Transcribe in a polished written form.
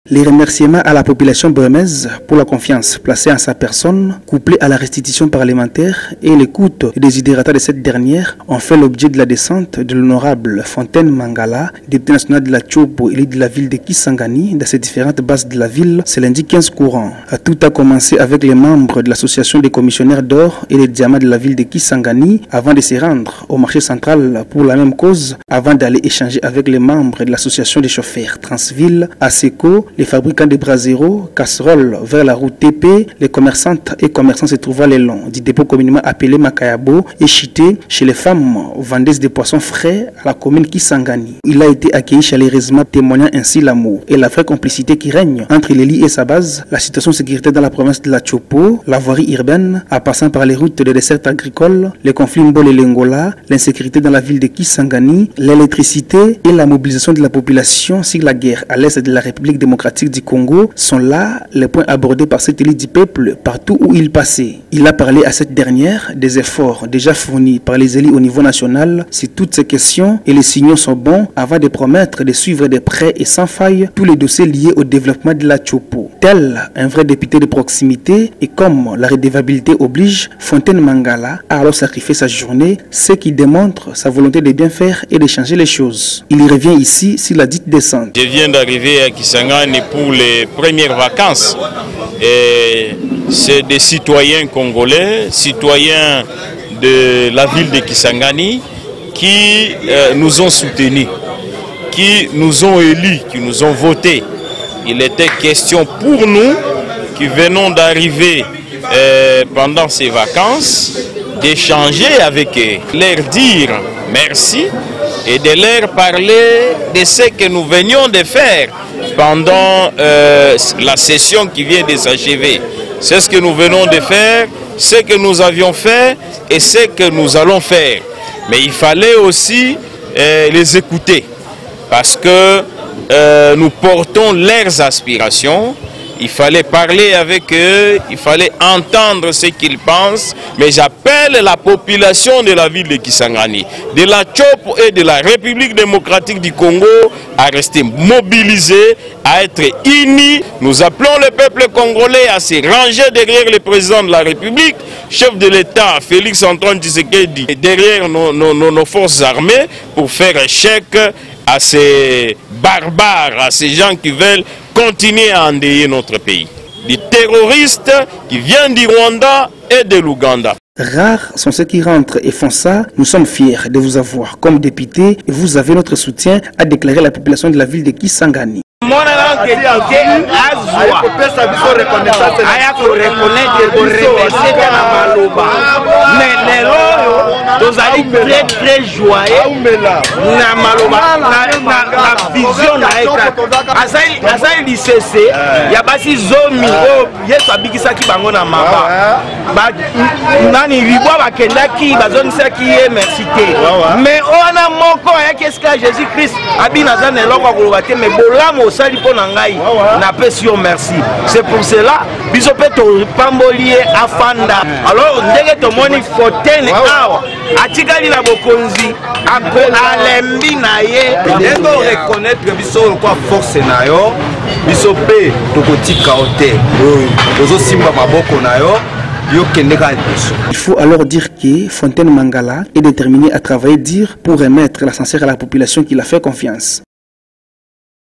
Les remerciements à la population burmaise pour la confiance placée en sa personne, couplés à la restitution parlementaire et l'écoute des idératas de cette dernière, ont fait l'objet de la descente de l'honorable Fontaine Mangala, député national de la Tchopo et de la ville de Kisangani, dans ses différentes bases de la ville, c'est lundi 15 courant. Tout a commencé avec les membres de l'association des commissionnaires d'or et des diamants de la ville de Kisangani, avant de se rendre au marché central pour la même cause, avant d'aller échanger avec les membres de l'association des chauffeurs Transville, ASECO, les fabricants de braseros, casseroles vers la route TP, les commerçantes et commerçants se trouvant le long du dépôt communément appelé Makayabo et Chité chez les femmes vendeuses de poissons frais à la commune Kisangani. Il a été accueilli chaleureusement, témoignant ainsi l'amour et la vraie complicité qui règne entre l'Eli et sa base, la situation sécuritaire dans la province de la Tchopo, la voirie urbaine, en passant par les routes de dessert agricoles, les conflits Mbol et Lengola, l'insécurité dans la ville de Kisangani, l'électricité et la mobilisation de la population sur la guerre à l'est de la République démocratique du Congo sont là les points abordés par cet élite du peuple partout où il passait. Il a parlé à cette dernière des efforts déjà fournis par les élites au niveau national sur toutes ces questions et les signaux sont bons avant de promettre de suivre de près et sans faille tous les dossiers liés au développement de la Tchopo. Tel un vrai député de proximité et comme la redevabilité oblige, Fontaine Mangala a alors sacrifié sa journée, ce qui démontre sa volonté de bien faire et de changer les choses. Il y revient ici sur la dite descente. Je viens d'arriver à Kisangani pour les premières vacances. C'est des citoyens congolais, citoyens de la ville de Kisangani qui nous ont soutenus, qui nous ont élus, qui nous ont votés. Il était question pour nous qui venons d'arriver pendant ces vacances d'échanger avec eux, leur dire merci et de leur parler de ce que nous venions de faire pendant la session qui vient de s'achever. C'est ce que nous venons de faire, ce que nous avions fait et ce que nous allons faire. Mais il fallait aussi les écouter parce que nous portons leurs aspirations. Il fallait parler avec eux, il fallait entendre ce qu'ils pensent. Mais j'appelle la population de la ville de Kisangani, de la Tchopo et de la République démocratique du Congo à rester mobilisés, à être unis. Nous appelons le peuple congolais à se ranger derrière le président de la République, chef de l'État Félix Antoine Tshisekedi, et derrière nos forces armées pour faire échec à ces barbares, à ces gens qui veulent continuer à endeuiller notre pays. Des terroristes qui viennent du Rwanda et de l'Ouganda. Rares sont ceux qui rentrent et font ça. Nous sommes fiers de vous avoir comme député et vous avez notre soutien, a déclaré la population de la ville de Kisangani. tozali très joyeux na maloba na vision na ekaka azali lisese ya basi zomi o Yesu abikisaki bango na maba nani ribwa bakendaki bazonisaki ye merci te mais ona moko ayaki eska Jésus Christ abina za na eloko koloba te mais bolamu osali mpo na ngai na pesi yo merci. C'est pour cela biso pe topamboli ye afanda. Alors ndenge tomoni Fontaine awa atikali na bokonzi alembi na ye ndenge reconnaître biso kwa force na yo biso pe tokotika ote tozosimba maboko na yo. Il faut alors dire que Fontaine Mangala est déterminé à travailler dur pour remettre l'ascenseur à la population qui l'a fait confiance.